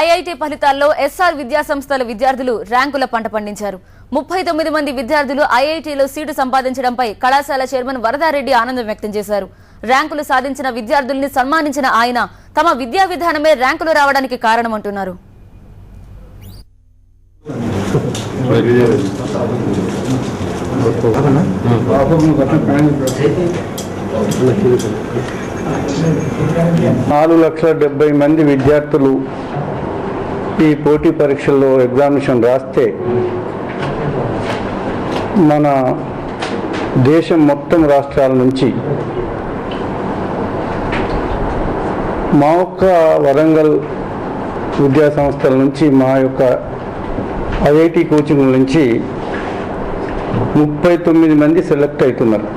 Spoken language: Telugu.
ఐఐటీ ఫలితాల్లో ఎస్ఆర్ విద్యాసంస్థల విద్యార్థులు ర్యాంకుల పంట పండించారు. 39 మంది విద్యార్థులు ఐఐటీలో సీటు సంపాదించడంపై కళాశాల చైర్మన్ వరదారెడ్డి ఆనందం వ్యక్తం చేశారు. ర్యాంకులు సాధించిన విద్యార్థుల్ని సన్మానించిన ఆయన తమ విద్యా విధానమే ర్యాంకులు రావడానికి కారణమంటున్నారు. నాలుగు 4,70,000 మంది విద్యార్థులు ఈ పోటీ పరీక్షల్లో ఎగ్జామినేషన్ రాస్తే మన దేశం మొత్తం రాష్ట్రాల నుంచి మా యొక్క వరంగల్ విద్యా సంస్థల నుంచి మా యొక్క ఐఐటి కోచింగ్ నుంచి 39 మంది సెలెక్ట్ అవుతున్నారు.